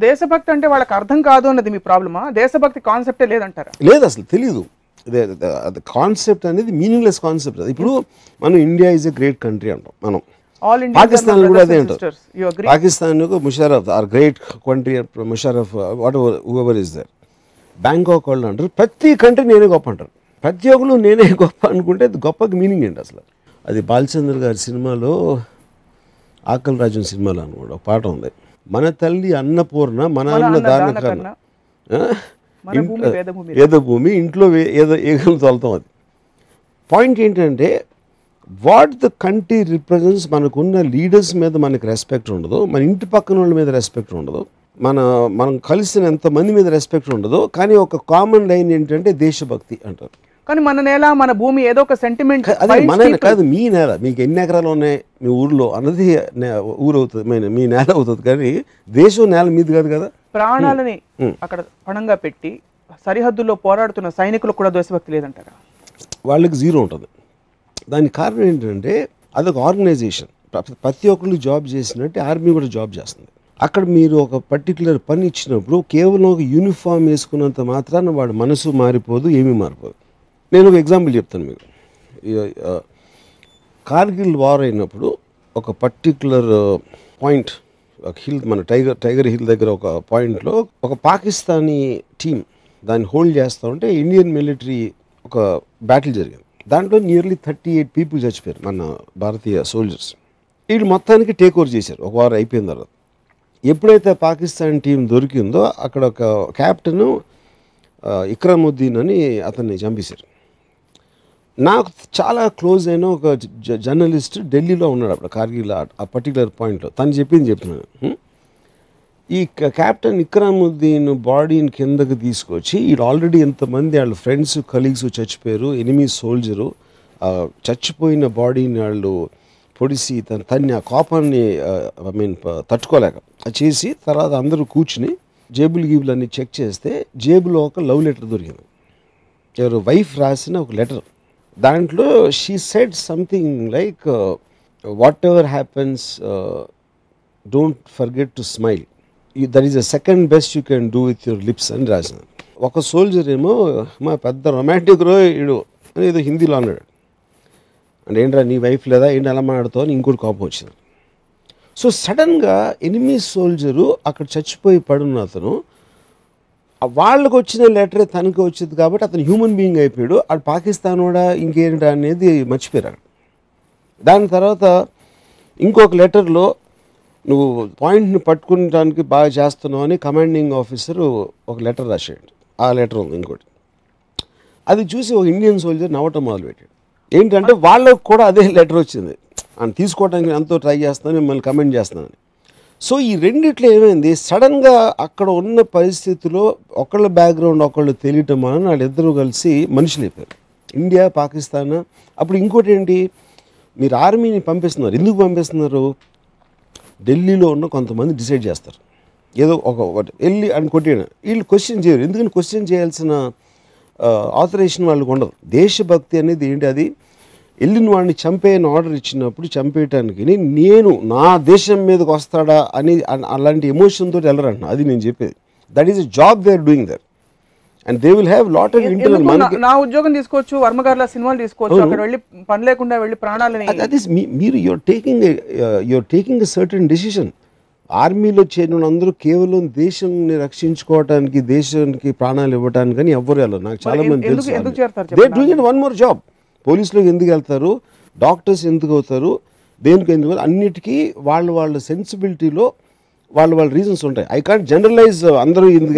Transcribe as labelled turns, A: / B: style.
A: దేశభక్తి అంటే వాళ్ళకి అర్థం కాదు అన్నది మీ ప్రాబ్లమా? దేశభక్తి కాన్సెప్టే లేదంటారా?
B: లేదు, అసలు తెలీదు. కాన్సెప్ట్ అనేది మీనింగ్లెస్ కాన్సెప్ట్. ఇప్పుడు మనం India is a great country అంటాం మనం. పాకిస్తాన్ కూడా అదే అంటారు. Pakistan Musharraf are great country, Musharraf whatever is there. Bangkok వాళ్ళు అంటారు ప్రతి కంట్రీ నేనే గొప్ప అంటారు. ప్రతి ఒక్కరు నేనే గొప్ప అనుకుంటే అది గొప్పకి మీనింగ్ ఏంటి అసలు? అది బాలచంద్ర గారి సినిమాలో, ఆకలి రాజన్ సినిమాలో అనమాట ఒక పాట ఉంది, మన తల్లి అన్నపూర్ణ మన అన్న దాన కన్నా వేదభూమి ఇంట్లో ఏగలు తోలుతాం. అది పాయింట్ ఏంటంటే వాట్ ద కంట్రీ రిప్రజెంట్స్. మనకున్న లీడర్స్ మీద మనకి రెస్పెక్ట్ ఉండదు, మన ఇంటి పక్కన వాళ్ళ మీద రెస్పెక్ట్ ఉండదు, మనం కలిసిన ఎంతమంది మీద రెస్పెక్ట్ ఉండదు. కానీ ఒక కామన్ లైన్ ఏంటంటే దేశభక్తి అంటారు.
A: కానీ మన నేల మన భూమి ఏదో ఒక సెంటిమెంట్.
B: అదే మన కాదు, మీ నేల, మీకు ఎన్ని ఎకరాలు ఉన్నాయి మీ ఊర్లో అన్నది ఊరు అవుతుంది, మీ నేల అవుతుంది. కానీ దేశం నేల మీది కాదు కదా.
A: ప్రాణాలని అక్కడ పణంగా పెట్టి సరిహద్దుల్లో పోరాడుతున్న సైనికులకు కూడా దేశభక్తి లేదంటారా?
B: వాళ్ళకి జీరో ఉంటుంది. దానికి కారణం ఏంటంటే అదొక ఆర్గనైజేషన్. ప్రతి ఒక్కళ్ళు జాబ్ చేసినట్టు ఆర్మీ కూడా జాబ్ చేస్తుంది. అక్కడ మీరు ఒక పర్టికులర్ పని ఇచ్చినప్పుడు కేవలం ఒక యూనిఫామ్ వేసుకున్నంత మాత్రాన వాడు మనసు మారిపోదు, ఏమీ మారిపోదు. నేను ఒక ఎగ్జాంపుల్ చెప్తాను మీకు. కార్గిల్ వార్ అయినప్పుడు ఒక పర్టికులర్ పాయింట్, ఒక హిల్, మన టైగర్ హిల్ దగ్గర ఒక పాయింట్లో ఒక పాకిస్తానీ టీం దాన్ని హోల్డ్ చేస్తూ ఉంటే ఇండియన్ మిలిటరీ ఒక బ్యాటిల్ జరిగింది. దాంట్లో నియర్లీ 38 పీపుల్ చచ్చిపోయారు, మన భారతీయ సోల్జర్స్. వీళ్ళు మొత్తానికి టేక్ ఓవర్ చేశారు ఒక వారం అయిపోయిన తర్వాత. ఎప్పుడైతే పాకిస్తాన్ టీం దొరికిందో అక్కడ ఒక క్యాప్టెన్ ఇక్రముద్దీన్ అని అతన్ని చంపేశారు. నాకు చాలా క్లోజ్ అయిన ఒక జర్నలిస్ట్ ఢిల్లీలో ఉన్నాడు అప్పుడు కార్గిల్ ఆ పర్టికులర్ పాయింట్లో. తను చెప్తున్నాను, ఈ క్యాప్టెన్ ఇక్రముద్దీన్ బాడీని కిందకి తీసుకొచ్చి వీళ్ళు ఆల్రెడీ ఎంతమంది వాళ్ళ ఫ్రెండ్స్ కలీగ్స్ చచ్చిపోయారు, ఎనిమీ సోల్జరు చచ్చిపోయిన బాడీని వాళ్ళు పొడిసి తన్ని ఆ కోపాన్ని తట్టుకోలేక చేసి తర్వాత అందరూ కూర్చుని జేబులు అన్నీ చెక్ చేస్తే జేబులో ఒక లవ్ లెటర్ దొరికింది. ఎవరు వైఫ్ రాసిన ఒక లెటర్. దాంట్లో she said something like what ever happens don't forget to smile, that is the second best you can do with your lips అని రాసిన. ఒక సోల్జర్ ఏమో మా పెద్ద రొమాంటిక్ రో ఇడు అని ఏదో హిందీలో అన్నాడు. అంటే ఏంట్రా నీ వైఫ్ లేదా ఏంటి అలా మాట్లాడుతావు అని ఇంకోటి కోపం వచ్చింది. సో సడన్గా ఎనిమీ సోల్జరు అక్కడ చచ్చిపోయి పడున్న అతను వాళ్ళకు వచ్చిన లెటరే తనకు వచ్చింది కాబట్టి అతను హ్యూమన్ బీయింగ్ అయిపోయాడు. అటు పాకిస్తాన్ కూడా ఇంకేంటి అనేది మర్చిపోయారు. దాని తర్వాత ఇంకొక లెటర్లో నువ్వు పాయింట్ని పట్టుకోవడానికి బాగా చేస్తున్నావు అని కమాండింగ్ ఆఫీసరు ఒక లెటర్ రాశాడు. ఆ లెటర్ ఉంది ఇంకోటి. అది చూసి ఒక ఇండియన్ సోల్జర్ నవ్వటం మొదలుపెట్టాడు. ఏంటంటే వాళ్ళకు కూడా అదే లెటర్ వచ్చింది, అని తీసుకోవడానికి ఎంతో ట్రై చేస్తున్నాను, మిమ్మల్ని కమెంట్ చేస్తున్నాను. సో ఈ రెండిట్లో ఏమైంది, సడన్గా అక్కడ ఉన్న పరిస్థితిలో ఒకళ్ళ బ్యాక్గ్రౌండ్ ఒకళ్ళు తెలియటం వలన వాళ్ళిద్దరూ కలిసి మనుషులు అయిపోయారు. ఇండియా పాకిస్తాన్. అప్పుడు ఇంకోటి ఏంటి, మీరు ఆర్మీని పంపిస్తున్నారు, ఎందుకు పంపిస్తున్నారు? ఢిల్లీలో ఉన్న కొంతమంది డిసైడ్ చేస్తారు ఏదో ఒకటి వెళ్ళి అని కొట్టేయడం. వీళ్ళు క్వశ్చన్ చేయరు, ఎందుకని క్వశ్చన్ చేయాల్సిన ఆథరైజేషన్ వాళ్ళకు ఉండదు. దేశభక్తి అనేది ఏంటి, అది వెళ్ళిన వాడిని చంపేయని ఆర్డర్ ఇచ్చినప్పుడు చంపేయటానికి నేను నా దేశం మీదకి వస్తాడా అని అలాంటి ఎమోషన్ తోటి వెళ్ళరంటున్నా. అది నేను చెప్పేది. That is a job they are doing that and they will have lot of internal.
A: నా ఉద్యోగం తీసుకోవచ్చు, వర్మగారుల సినిమాలు తీసుకోవచ్చు, అక్కడ వెళ్ళి పని లేకుండా వెళ్ళి ప్రాణాలని.
B: అది మీరు you're taking a certain decision. ఆర్మీలో చేరిన అందరూ కేవలం దేశాన్ని రక్షించుకోవడానికి, దేశానికి ప్రాణాలు ఇవ్వడానికి కానీ ఎవ్వరు వెళ్ళరు. నాకు చాలా మంది తెలుసు. They are doing it one more job. పోలీసులోకి ఎందుకు వెళ్తారు, డాక్టర్స్ ఎందుకు అవుతారు, దేనికి ఎందుకు, అన్నిటికీ వాళ్ళ సెన్సిబిలిటీలో వాళ్ళ రీజన్స్ ఉంటాయి. ఐ కాంట్ జనరలైజ్ అందరూ ఎందుకు